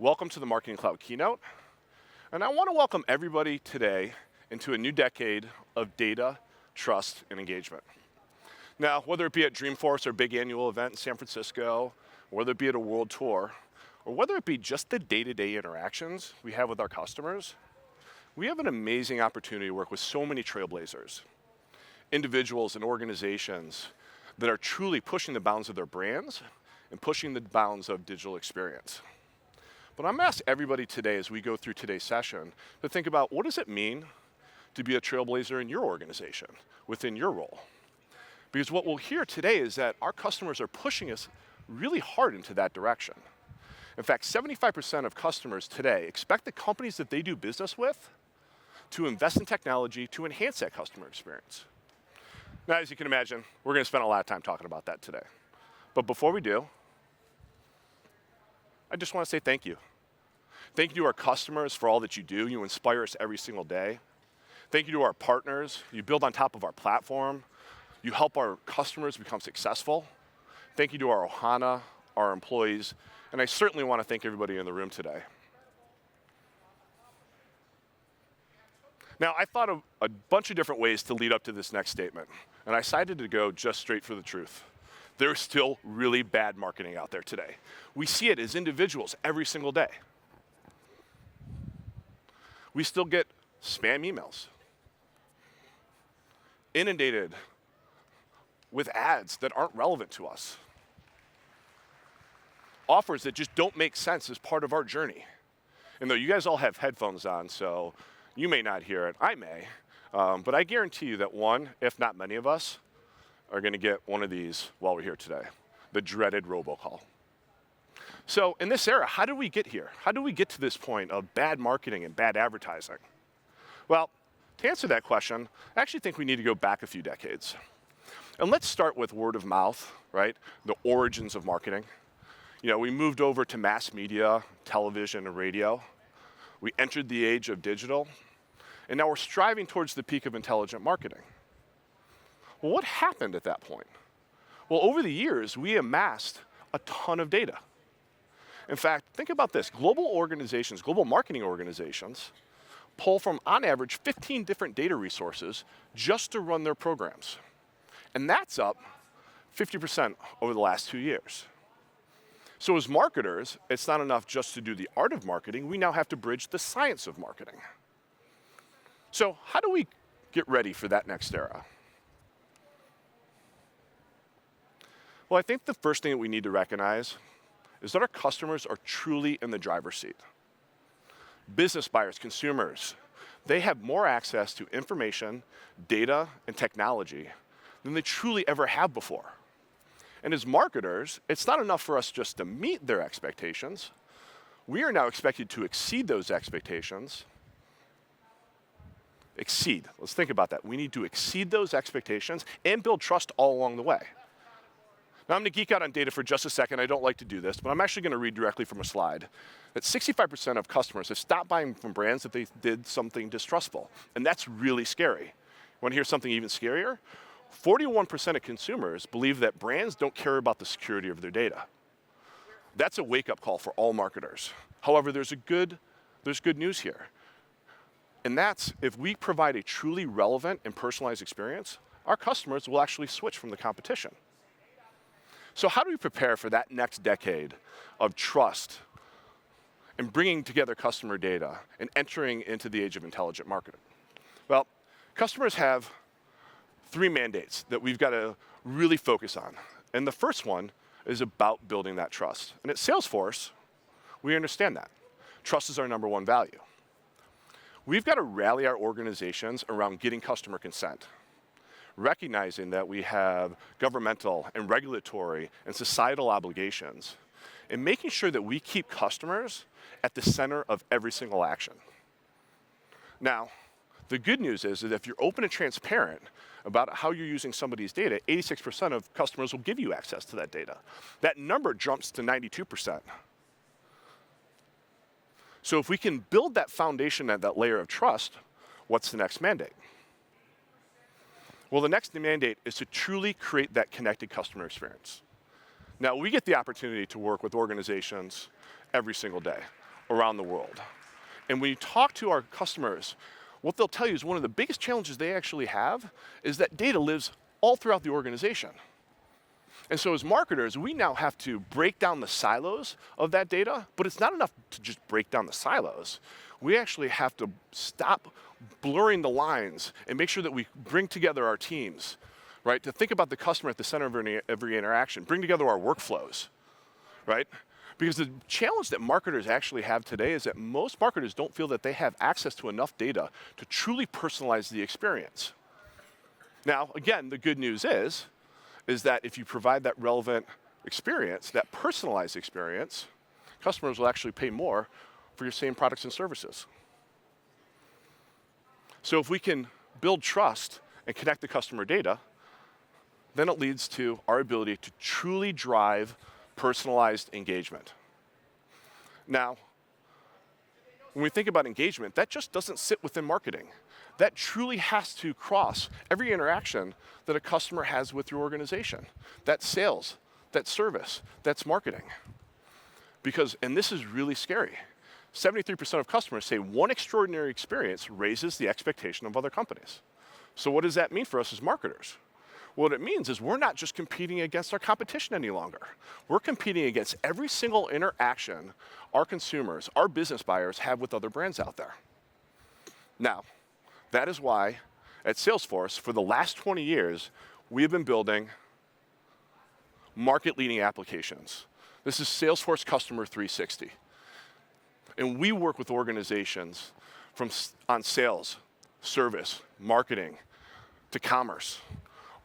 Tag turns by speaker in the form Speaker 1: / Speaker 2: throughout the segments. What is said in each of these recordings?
Speaker 1: Welcome to the Marketing Cloud keynote. And I want to welcome everybody today into a new decade of data, trust, and engagement. Now, whether it be at Dreamforce, our big annual event in San Francisco, whether it be at a world tour, or whether it be just the day-to-day interactions we have with our customers, we have an amazing opportunity to work with so many trailblazers, individuals and organizations that are truly pushing the bounds of their brands and pushing the bounds of digital experience. But I'm going to ask everybody today as we go through today's session to think about what does it mean to be a trailblazer in your organization, within your role. Because what we'll hear today is that our customers are pushing us really hard into that direction. In fact, 75% of customers today expect the companies that they do business with to invest in technology to enhance that customer experience. Now, as you can imagine, we're going to spend a lot of time talking about that today. But before we do, I just want to say thank you. Thank you to our customers for all that you do. You inspire us every single day. Thank you to our partners. You build on top of our platform. You help our customers become successful. Thank you to our Ohana, our employees, and I certainly want to thank everybody in the room today. Now, I thought of a bunch of different ways to lead up to this next statement, and I decided to go just straight for the truth. There's still really bad marketing out there today. We see it as individuals every single day. We still get spam emails, inundated with ads that aren't relevant to us, offers that just don't make sense as part of our journey. And though you guys all have headphones on, so you may not hear it, I may, but I guarantee you that one, if not many of us, are going to get one of these while we're here today, the dreaded robocall. So in this era, how did we get here? How did we get to this point of bad marketing and bad advertising? Well, to answer that question, I actually think we need to go back a few decades. And let's start with word of mouth, right? The origins of marketing. You know, we moved over to mass media, television, and radio. We entered the age of digital, and now we're striving towards the peak of intelligent marketing. Well, what happened at that point? Well, over the years, we amassed a ton of data. In fact, think about this. Global organizations, global marketing organizations, pull from, on average, 15 different data resources just to run their programs. And that's up 50% over the last 2 years. So as marketers, it's not enough just to do the art of marketing. We now have to bridge the science of marketing. So how do we get ready for that next era? Well, I think the first thing that we need to recognize is that our customers are truly in the driver's seat. Business buyers, consumers, they have more access to information, data, and technology than they truly ever have before. And as marketers, it's not enough for us just to meet their expectations. We are now expected to exceed those expectations. Exceed. Let's think about that. We need to exceed those expectations and build trust all along the way. Now, I'm going to geek out on data for just a second. I don't like to do this, but I'm actually going to read directly from a slide that 65% of customers have stopped buying from brands that they did something distrustful. And that's really scary. Want to hear something even scarier? 41% of consumers believe that brands don't care about the security of their data. That's a wake-up call for all marketers. However, there's good news here. And that's if we provide a truly relevant and personalized experience, our customers will actually switch from the competition. So how do we prepare for that next decade of trust and bringing together customer data and entering into the age of intelligent marketing? Well, customers have 3 mandates that we've got to really focus on. And the first one is about building that trust. And at Salesforce, we understand that. Trust is our number 1 value. We've got to rally our organizations around getting customer consent, recognizing that we have governmental and regulatory and societal obligations, and making sure that we keep customers at the center of every single action. Now, the good news is that if you're open and transparent about how you're using somebody's data, 86% of customers will give you access to that data. That number jumps to 92%. So if we can build that foundation at that layer of trust, what's the next mandate? Well, the next mandate is to truly create that connected customer experience. Now, we get the opportunity to work with organizations every single day. around the world. And when you talk to our customers, what they'll tell you is one of the biggest challenges they actually have is that data lives all throughout the organization. And so as marketers, we now have to break down the silos of that data, but it's not enough to just break down the silos. We actually have to stop blurring the lines and make sure that we bring together our teams, right? To think about the customer at the center of every interaction, bring together our workflows, right? Because the challenge that marketers actually have today is that most marketers don't feel that they have access to enough data to truly personalize the experience. Now, again, the good news is that if you provide that relevant experience, that personalized experience, customers will actually pay more for your same products and services. So if we can build trust and connect the customer data, then it leads to our ability to truly drive personalized engagement. Now, when we think about engagement, that just doesn't sit within marketing. That truly has to cross every interaction that a customer has with your organization. That's sales, that's service, that's marketing. Because, and this is really scary, 73% of customers say one extraordinary experience raises the expectation of other companies. So what does that mean for us as marketers? What it means is we're not just competing against our competition any longer. We're competing against every single interaction our consumers, our business buyers have with other brands out there. Now, that is why at Salesforce, for the last 20 years, we have been building market-leading applications. This is Salesforce Customer 360. And we work with organizations on sales, service, marketing, to commerce,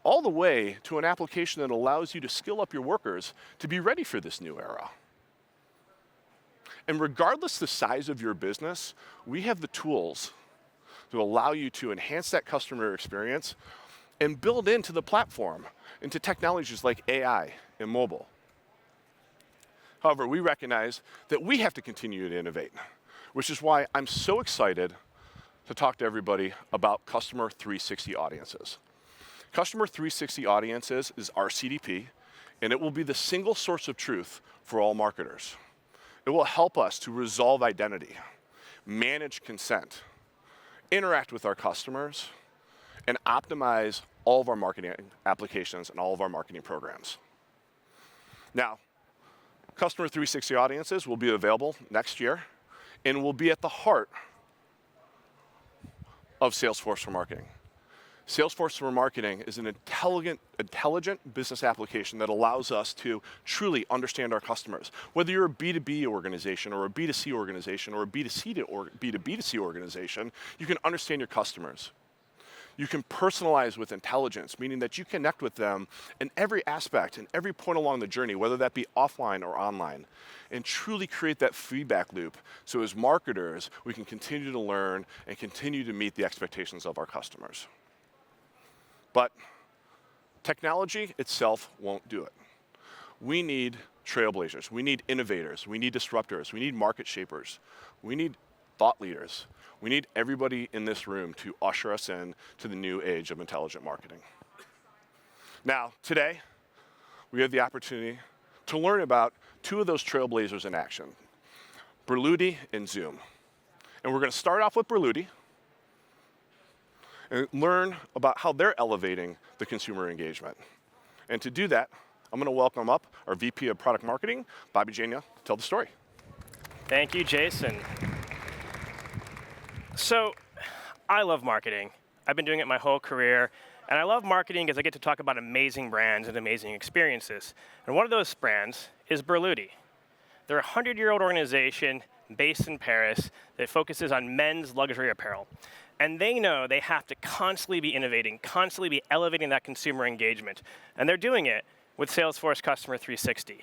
Speaker 1: all the way to an application that allows you to skill up your workers to be ready for this new era. And regardless the size of your business, we have the tools to allow you to enhance that customer experience and build into the platform, into technologies like AI and mobile. However, we recognize that we have to continue to innovate, which is why I'm so excited to talk to everybody about Customer 360 Audiences. Customer 360 Audiences is our CDP, and it will be the single source of truth for all marketers. It will help us to resolve identity, manage consent, interact with our customers, and optimize all of our marketing applications and all of our marketing programs. Now, Customer 360 Audiences will be available next year and will be at the heart of Salesforce for Marketing. Salesforce for Marketing is an intelligent business application that allows us to truly understand our customers. Whether you're a B2B organization or a B2C organization or a B2C or B2B2C organization, you can understand your customers. You can personalize with intelligence, meaning that you connect with them in every aspect, in every point along the journey, whether that be offline or online, and truly create that feedback loop. So as marketers, we can continue to learn and continue to meet the expectations of our customers. But technology itself won't do it. We need trailblazers, we need innovators, we need disruptors, we need market shapers, we need thought leaders. We need everybody in this room to usher us in to the new age of intelligent marketing. Now, today, we have the opportunity to learn about two of those trailblazers in action, Berluti and Zoom. And we're going to start off with Berluti and learn about how they're elevating the consumer engagement. And to do that, I'm going to welcome up our VP of Product Marketing, Bobby Jania, to tell the story.
Speaker 2: Thank you, Jason. So, I love marketing. I've been doing it my whole career, and I love marketing because I get to talk about amazing brands and amazing experiences. And one of those brands is Berluti. They're a 100-year-old organization based in Paris that focuses on men's luxury apparel. And they know they have to constantly be innovating, constantly be elevating that consumer engagement. And they're doing it with Salesforce Customer 360.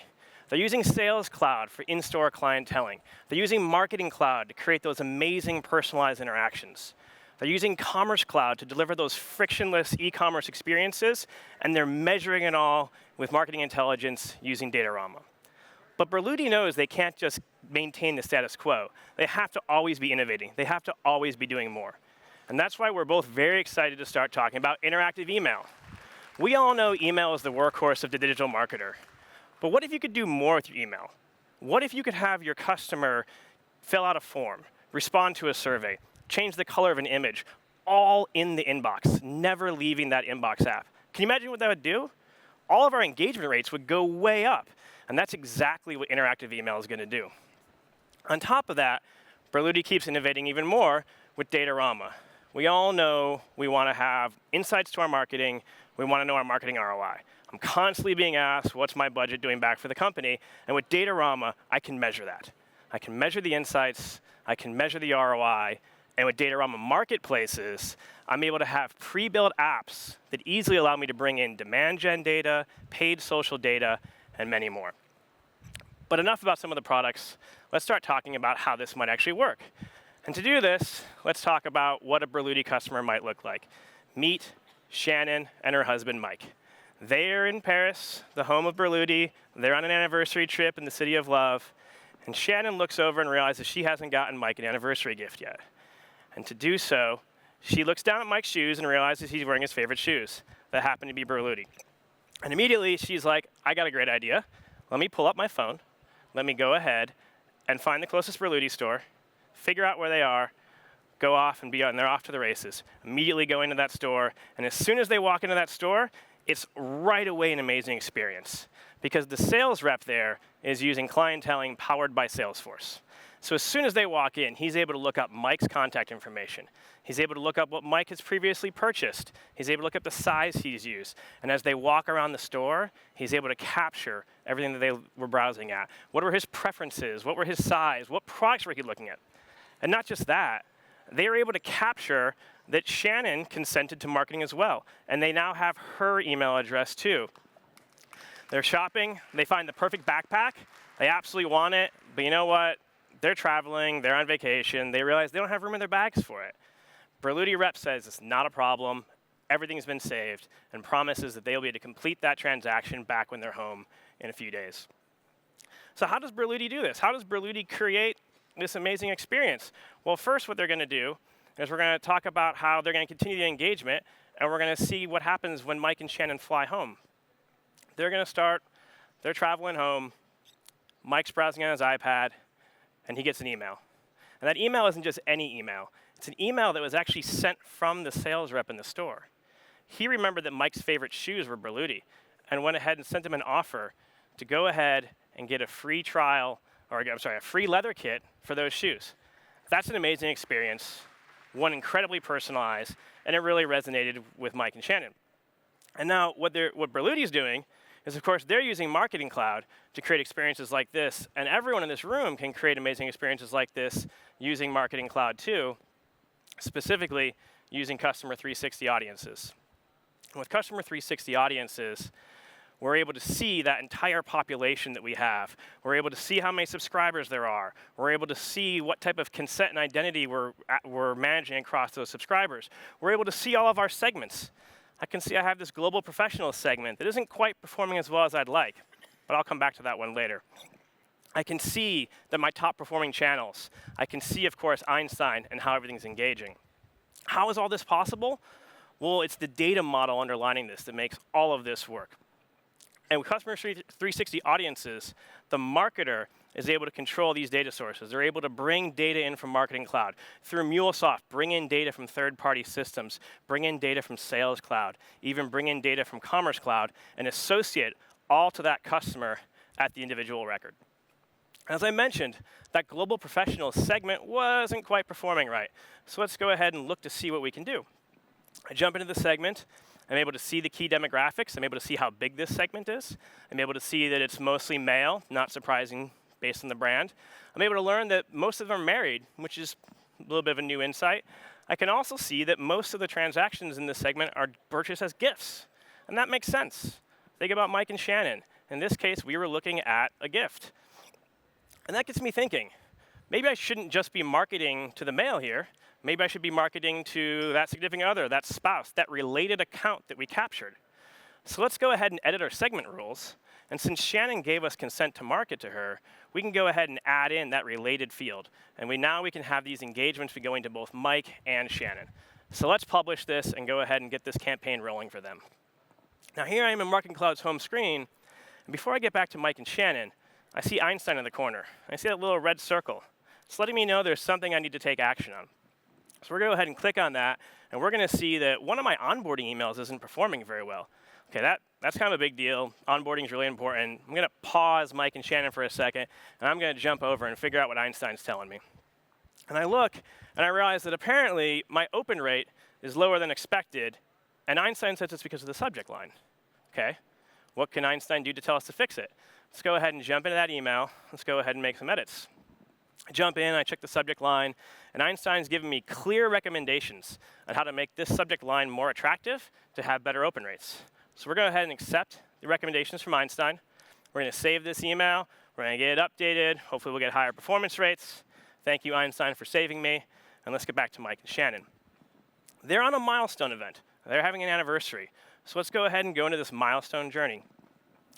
Speaker 2: They're using Sales Cloud for in-store clienteling. They're using Marketing Cloud to create those amazing personalized interactions. They're using Commerce Cloud to deliver those frictionless e-commerce experiences, and they're measuring it all with marketing intelligence using Datarama. But Berluti knows they can't just maintain the status quo. They have to always be innovating. They have to always be doing more. And that's why we're both very excited to start talking about interactive email. We all know email is the workhorse of the digital marketer. But what if you could do more with your email? What if you could have your customer fill out a form, respond to a survey, change the color of an image, all in the inbox, never leaving that inbox app. Can you imagine what that would do? All of our engagement rates would go way up. And that's exactly what interactive email is going to do. On top of that, Berluti keeps innovating even more with Datarama. We all know we want to have insights to our marketing. We want to know our marketing ROI. I'm constantly being asked, what's my budget doing back for the company? And with Datarama, I can measure that. I can measure the insights. I can measure the ROI. And with Datarama marketplaces, I'm able to have pre-built apps that easily allow me to bring in demand gen data, paid social data, and many more. But enough about some of the products. Let's start talking about how this might actually work. And to do this, let's talk about what a Berluti customer might look like. Meet Shannon and her husband, Mike. They are in Paris, the home of Berluti. They're on an anniversary trip in the city of love. And Shannon looks over and realizes she hasn't gotten Mike an anniversary gift yet. And to do so, she looks down at Mike's shoes and realizes he's wearing his favorite shoes that happen to be Berluti. And immediately, she's like, I got a great idea. Let me pull up my phone. Let me go ahead and find the closest Berluti store, figure out where they are, go off and be on. They're off to the races. Immediately go into that store. And as soon as they walk into that store, it's right away an amazing experience because the sales rep there is using clienteling powered by Salesforce. So as soon as they walk in, he's able to look up Mike's contact information. He's able to look up what Mike has previously purchased. He's able to look up the size he's used. And as they walk around the store, he's able to capture everything that they were browsing at. What were his preferences? What were his size? What products were he looking at? And not just that, they were able to capture that Shannon consented to marketing as well. And they now have her email address too. They're shopping. They find the perfect backpack. They absolutely want it. But you know what? They're traveling, they're on vacation, they realize they don't have room in their bags for it. Berluti rep says it's not a problem, everything's been saved, and promises that they'll be able to complete that transaction back when they're home in a few days. So how does Berluti do this? How does Berluti create this amazing experience? Well, first what they're going to do is we're going to talk about how they're going to continue the engagement, and we're going to see what happens when Mike and Shannon fly home. They're going to start, they're traveling home, Mike's browsing on his iPad, and he gets an email. And that email isn't just any email. It's an email that was actually sent from the sales rep in the store. He remembered that Mike's favorite shoes were Berluti and went ahead and sent him an offer to go ahead and get a free trial, or I'm sorry, a free leather kit for those shoes. That's an amazing experience, one incredibly personalized, and it really resonated with Mike and Shannon. And now what Berluti's doing is, of course, they're using Marketing Cloud to create experiences like this. And everyone in this room can create amazing experiences like this using Marketing Cloud too, specifically using Customer 360 audiences. And with Customer 360 audiences, we're able to see that entire population that we have. We're able to see how many subscribers there are. We're able to see what type of consent and identity we're managing across those subscribers. We're able to see all of our segments. I can see I have this global professional segment that isn't quite performing as well as I'd like, but I'll come back to that one later. I can see that my top performing channels. I can see, of course, Einstein and how everything's engaging. How is all this possible? Well, it's the data model underlining this that makes all of this work. And with Customer 360 audiences, the marketer is able to control these data sources. They're able to bring data in from Marketing Cloud. Through MuleSoft, bring in data from third-party systems, bring in data from Sales Cloud, even bring in data from Commerce Cloud, and associate all to that customer at the individual record. As I mentioned, that global professional segment wasn't quite performing right. So let's go ahead and look to see what we can do. I jump into the segment. I'm able to see the key demographics. I'm able to see how big this segment is. I'm able to see that it's mostly male, not surprising based on the brand. I'm able to learn that most of them are married, which is a little bit of a new insight. I can also see that most of the transactions in this segment are purchased as gifts. And that makes sense. Think about Mike and Shannon. In this case, we were looking at a gift. And that gets me thinking, maybe I shouldn't just be marketing to the male here. Maybe I should be marketing to that significant other, that spouse, that related account that we captured. So let's go ahead and edit our segment rules. And since Shannon gave us consent to market to her, we can go ahead and add in that related field. And now we can have these engagements be going to both Mike and Shannon. So let's publish this and go ahead and get this campaign rolling for them. Now here I am in Marketing Cloud's home screen. And before I get back to Mike and Shannon, I see Einstein in the corner. I see that little red circle. It's letting me know there's something I need to take action on. So we're going to go ahead and click on that, and we're going to see that one of my onboarding emails isn't performing very well. Okay, that's kind of a big deal. Onboarding is really important. I'm going to pause Mike and Shannon for a second, and I'm going to jump over and figure out what Einstein's telling me. And I look, and I realize that apparently my open rate is lower than expected, and Einstein says it's because of the subject line. Okay, what can Einstein do to tell us to fix it? Let's go ahead and jump into that email. Let's go ahead and make some edits. I jump in, I check the subject line, and Einstein's giving me clear recommendations on how to make this subject line more attractive to have better open rates. So we're going to go ahead and accept the recommendations from Einstein. We're going to save this email. We're going to get it updated. Hopefully we'll get higher performance rates. Thank you, Einstein, for saving me. And let's get back to Mike and Shannon. They're on a milestone event. They're having an anniversary. So let's go ahead and go into this milestone journey.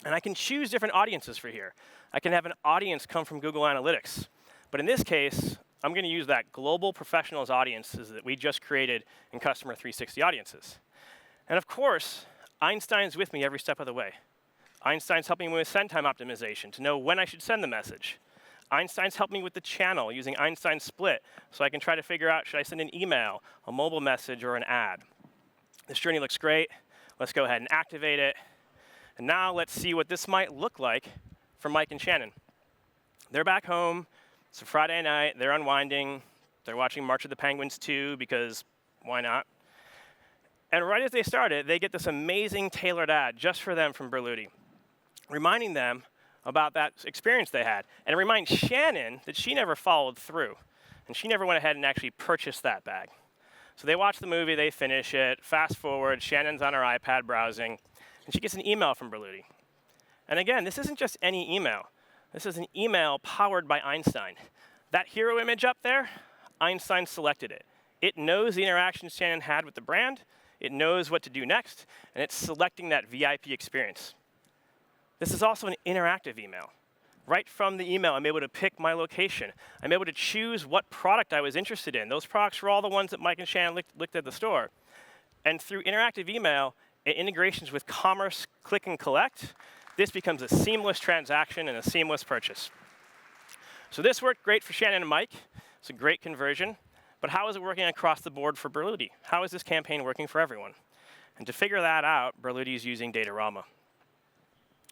Speaker 2: And I can choose different audiences for here. I can have an audience come from Google Analytics. But in this case, I'm going to use that global professionals audiences that we just created in Customer 360 audiences. And of course, Einstein's with me every step of the way. Einstein's helping me with send time optimization to know when I should send the message. Einstein's helping me with the channel using Einstein Split so I can try to figure out, should I send an email, a mobile message, or an ad? This journey looks great. Let's go ahead and activate it. And now let's see what this might look like for Mike and Shannon. They're back home. It's a Friday night. They're unwinding. They're watching March of the Penguins 2 because why not? And right as they started, they get this amazing tailored ad just for them from Berluti, reminding them about that experience they had. And it reminds Shannon that she never followed through, and she never went ahead and actually purchased that bag. So they watch the movie, they finish it, fast forward, Shannon's on her iPad browsing, and she gets an email from Berluti. And again, this isn't just any email. This is an email powered by Einstein. That hero image up there, Einstein selected it. It knows the interactions Shannon had with the brand, it knows what to do next, and it's selecting that VIP experience. This is also an interactive email. Right from the email, I'm able to pick my location. I'm able to choose what product I was interested in. Those products were all the ones that Mike and Shannon looked at the store. And through interactive email and integrations with Commerce, Click and Collect, this becomes a seamless transaction and a seamless purchase. So this worked great for Shannon and Mike. It's a great conversion. But how is it working across the board for Berluti? How is this campaign working for everyone? And to figure that out, Berluti is using Datarama.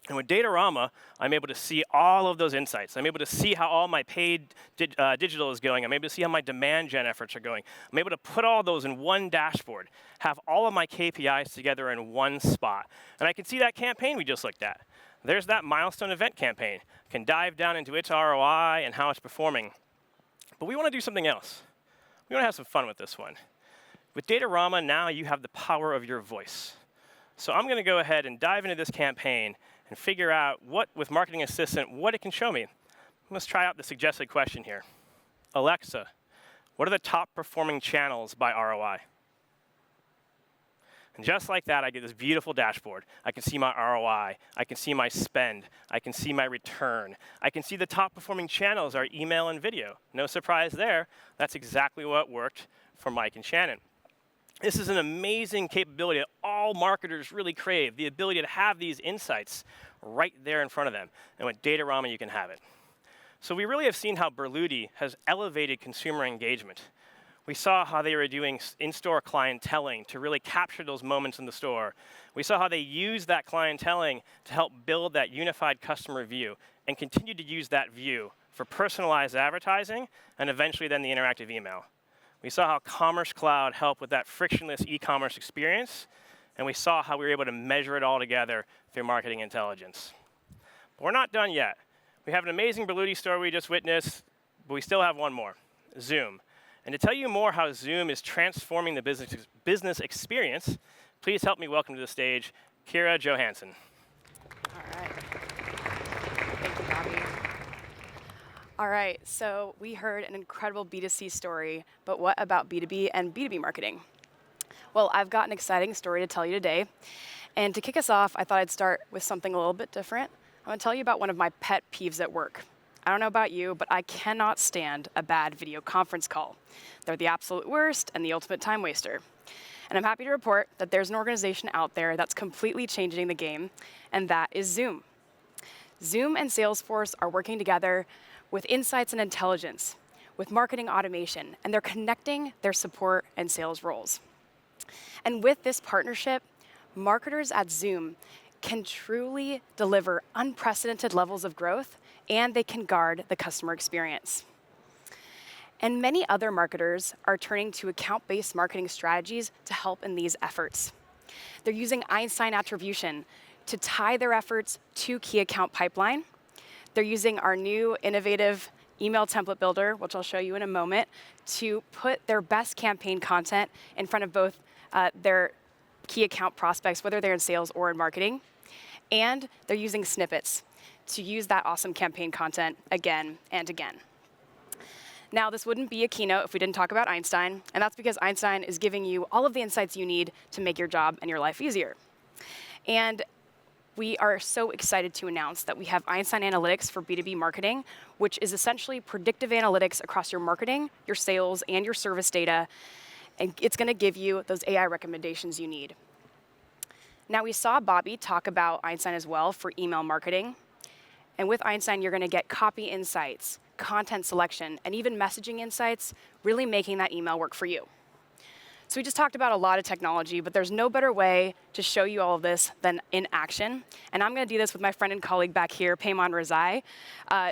Speaker 2: And with Datarama, I'm able to see all of those insights. I'm able to see how all my paid digital is going. I'm able to see how my demand gen efforts are going. I'm able to put all those in one dashboard, have all of my KPIs together in one spot. And I can see that campaign we just looked at. There's that milestone event campaign. I can dive down into its ROI and how it's performing. But we want to do something else. We want to have some fun with this one. With Datarama, now you have the power of your voice. So I'm going to go ahead and dive into this campaign and figure out what, with Marketing Assistant, what it can show me. Let's try out the suggested question here. Alexa, what are the top performing channels by ROI? And just like that, I get this beautiful dashboard. I can see my ROI. I can see my spend. I can see my return. I can see the top performing channels are email and video. No surprise there. That's exactly what worked for Mike and Shannon. This is an amazing capability that all marketers really crave, the ability to have these insights right there in front of them. And with Datarama, you can have it. So we really have seen how Berluti has elevated consumer engagement. We saw how they were doing in-store clienteling to really capture those moments in the store. We saw how they used that clienteling to help build that unified customer view and continue to use that view for personalized advertising and eventually then the interactive email. We saw how Commerce Cloud helped with that frictionless e-commerce experience, and we saw how we were able to measure it all together through marketing intelligence. But we're not done yet. We have an amazing Berluti story we just witnessed, but we still have one more, Zoom. And to tell you more how Zoom is transforming the business experience, please help me welcome to the stage Kira Johansson.
Speaker 3: All right. Thank you, Bobby. All right, so we heard an incredible B2C story, but what about B2B and B2B marketing? Well, I've got an exciting story to tell you today. And to kick us off, I thought I'd start with something a little bit different. I'm going to tell you about one of my pet peeves at work. I don't know about you, but I cannot stand a bad video conference call. They're the absolute worst and the ultimate time waster. And I'm happy to report that there's an organization out there that's completely changing the game, and that is Zoom. Zoom and Salesforce are working together with insights and intelligence. with marketing automation, and they're connecting their support and sales roles. And with this partnership, marketers at Zoom can truly deliver unprecedented levels of growth, and they can guard the customer experience. And many other marketers are turning to account-based marketing strategies to help in these efforts. They're using Einstein attribution to tie their efforts to key account pipeline. They're using our new innovative email template builder, which I'll show you in a moment, to put their best campaign content in front of both their key account prospects, whether they're in sales or in marketing. And they're using snippets to use that awesome campaign content again and again. Now, this wouldn't be a keynote if we didn't talk about Einstein, and that's because Einstein is giving you all of the insights you need to make your job and your life easier. And we are so excited to announce that we have Einstein Analytics for B2B marketing, which is essentially predictive analytics across your marketing, your sales, and your service data, and it's going to give you those AI recommendations you need. Now, we saw Bobby talk about Einstein as well for email marketing, and with Einstein, you're going to get copy insights, content selection, and even messaging insights, really making that email work for you. So we just talked about a lot of technology, but there's no better way to show you all of this than in action. And I'm going to do this with my friend and colleague back here, Payman Razai,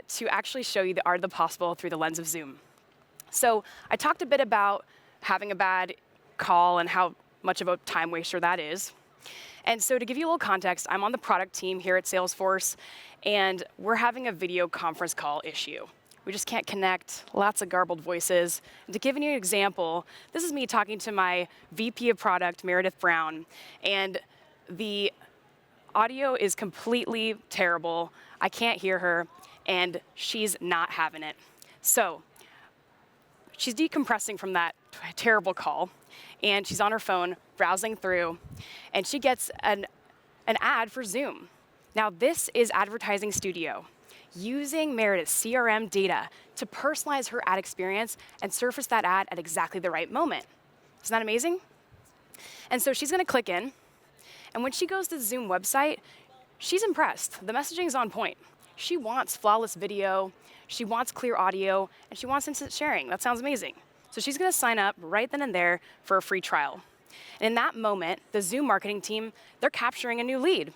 Speaker 3: to actually show you the art of the possible through the lens of Zoom. So I talked a bit about having a bad call and how much of a time waster that is. And so to give you a little context, I'm on the product team here at Salesforce, and we're having a video conference call issue. We just can't connect, lots of garbled voices. And to give you an example, this is me talking to my VP of product, Meredith Brown, and the audio is completely terrible. I can't hear her, and she's not having it. So she's decompressing from that terrible call, and she's on her phone, browsing through, and she gets an ad for Zoom. Now, this is Advertising Studio, using Meredith's CRM data to personalize her ad experience and surface that ad at exactly the right moment. Isn't that amazing? And so she's going to click in, and when she goes to the Zoom website, she's impressed. The messaging's on point. She wants flawless video, she wants clear audio, and she wants instant sharing. That sounds amazing. So she's going to sign up right then and there for a free trial. And in that moment, the Zoom marketing team, they're capturing a new lead.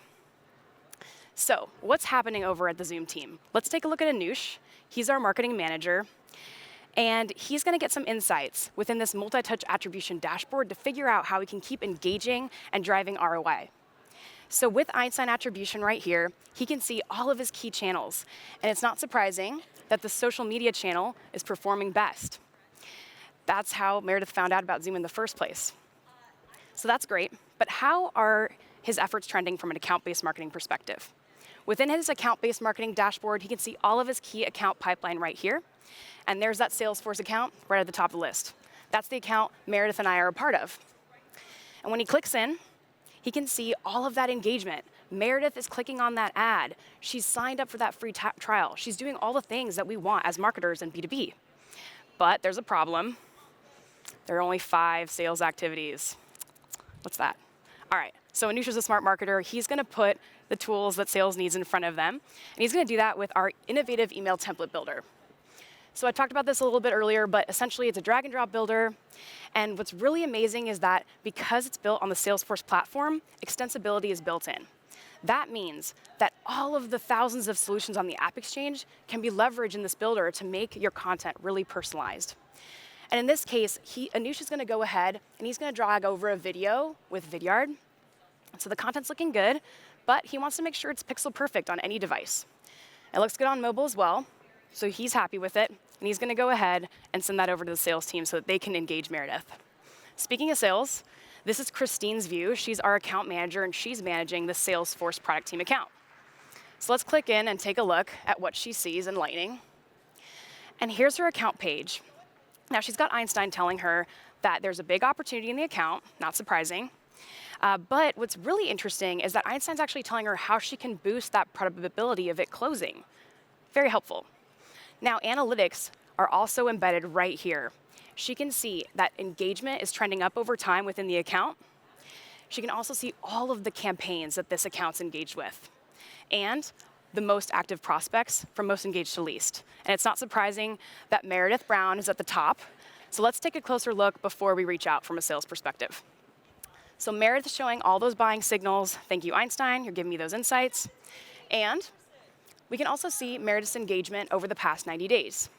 Speaker 3: So what's happening over at the Zoom team? Let's take a look at Anush. He's our marketing manager, and he's going to get some insights within this multi-touch attribution dashboard to figure out how we can keep engaging and driving ROI. So with Einstein attribution right here, he can see all of his key channels, and it's not surprising that the social media channel is performing best. That's how Meredith found out about Zoom in the first place. So that's great, but how are his efforts trending from an account-based marketing perspective? Within his account-based marketing dashboard, he can see all of his key account pipeline right here. And there's that Salesforce account right at the top of the list. That's the account Meredith and I are a part of. And when he clicks in, he can see all of that engagement. Meredith is clicking on that ad. She's signed up for that free trial. She's doing all the things that we want as marketers in B2B. But there's a problem. There are only 5 sales activities. What's that? All right, so Anush is a smart marketer. He's going to put the tools that sales needs in front of them, and he's going to do that with our innovative email template builder. So I talked about this a little bit earlier, but essentially it's a drag and drop builder, and what's really amazing is that because it's built on the Salesforce platform, extensibility is built in. That means that all of the thousands of solutions on the App Exchange can be leveraged in this builder to make your content really personalized. And in this case, Anush is going to go ahead and he's going to drag over a video with Vidyard. So the content's looking good, but he wants to make sure it's pixel perfect on any device. It looks good on mobile as well, so he's happy with it, and he's going to go ahead and send that over to the sales team so that they can engage Meredith. Speaking of sales, this is Christine's view. She's our account manager, and she's managing the Salesforce product team account. So let's click in and take a look at what she sees in Lightning. And here's her account page. Now, she's got Einstein telling her that there's a big opportunity in the account, not surprising. But what's really interesting is that Einstein's actually telling her how she can boost that probability of it closing. Very helpful. Now, analytics are also embedded right here. She can see that engagement is trending up over time within the account. She can also see all of the campaigns that this account's engaged with. And the most active prospects from most engaged to least. And it's not surprising that Meredith Brown is at the top. So let's take a closer look before we reach out from a sales perspective. So Meredith is showing all those buying signals. Thank you, Einstein. You're giving me those insights. And we can also see Meredith's engagement over the past 90 days.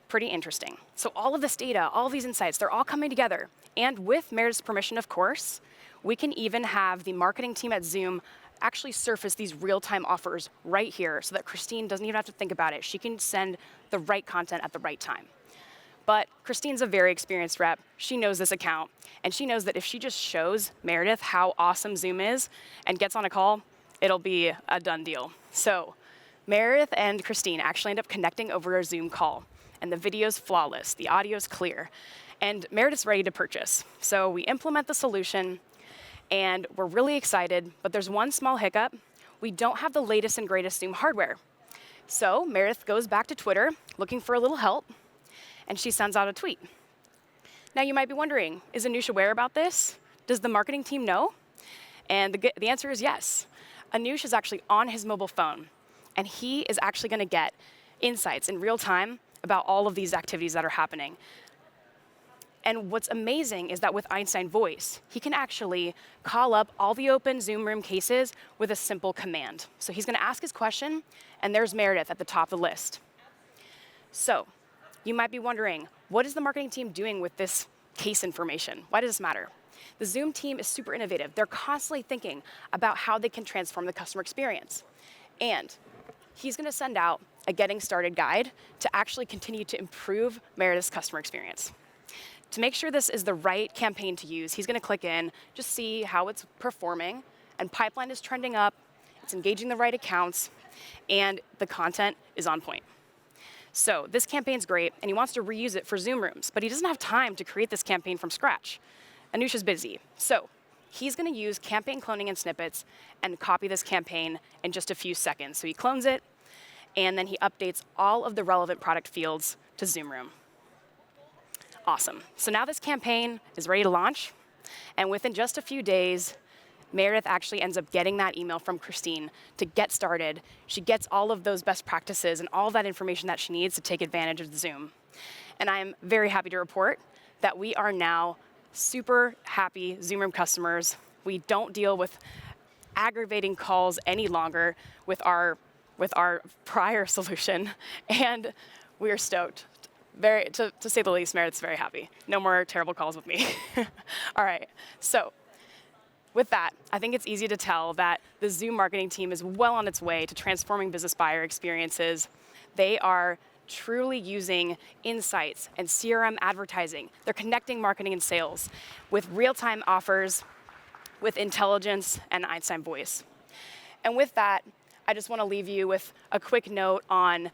Speaker 3: Pretty interesting. So all of this data, all of these insights, they're all coming together. And with Meredith's permission, of course, we can even have the marketing team at Zoom actually surface these real-time offers right here so that Christine doesn't even have to think about it. She can send the right content at the right time. But Christine's a very experienced rep. She knows this account, and she knows that if she just shows Meredith how awesome Zoom is and gets on a call, it'll be a done deal. So Meredith and Christine actually end up connecting over a Zoom call, and the video's flawless, the audio's clear, and Meredith's ready to purchase. So we implement the solution, and we're really excited, but there's one small hiccup. We don't have the latest and greatest Zoom hardware. So Meredith goes back to Twitter looking for a little help, and she sends out a tweet. Now you might be wondering, is Anush aware about this? Does the marketing team know? And the answer is yes. Anush is actually on his mobile phone, and he is actually going to get insights in real time about all of these activities that are happening. And what's amazing is that with Einstein Voice, he can actually call up all the open Zoom room cases with a simple command. So he's going to ask his question, and there's Meredith at the top of the list. So you might be wondering, what is the marketing team doing with this case information? Why does this matter? The Zoom team is super innovative. They're constantly thinking about how they can transform the customer experience. And he's going to send out a getting started guide to actually continue to improve Meredith's customer experience. To make sure this is the right campaign to use, he's going to click in, just see how it's performing, and pipeline is trending up, it's engaging the right accounts, and the content is on point. So this campaign's great, and he wants to reuse it for Zoom rooms, but he doesn't have time to create this campaign from scratch. Anush is busy. So he's going to use campaign cloning and snippets and copy this campaign in just a few seconds. So he clones it, and then he updates all of the relevant product fields to Zoom Room. Awesome. So now this campaign is ready to launch, and within just a few days, Meredith actually ends up getting that email from Christine to get started. She gets all of those best practices and all of that information that she needs to take advantage of Zoom. And I'm very happy to report that we are now super happy Zoom Room customers. We don't deal with aggravating calls any longer with our prior solution, and we are stoked. To say the least, Meredith's very happy. No more terrible calls with me. All right, so with that, I think it's easy to tell that the Zoom marketing team is well on its way to transforming business buyer experiences. They are truly using insights and CRM advertising. They're connecting marketing and sales with real-time offers, with intelligence and Einstein Voice. And with that, I just want to leave you with a quick note on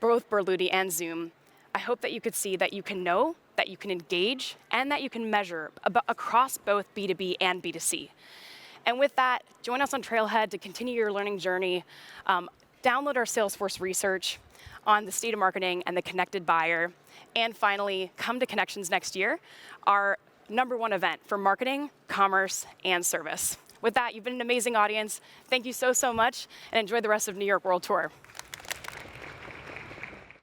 Speaker 3: both Berluti and Zoom. I hope that you could see that you can know, that you can engage, and that you can measure across both B2B and B2C. And with that, join us on Trailhead to continue your learning journey. Download our Salesforce research on the state of marketing and the connected buyer. And finally, come to Connections next year, our #1 event for marketing, commerce, and service. With that, you've been an amazing audience. Thank you so much, and enjoy the rest of New York World Tour.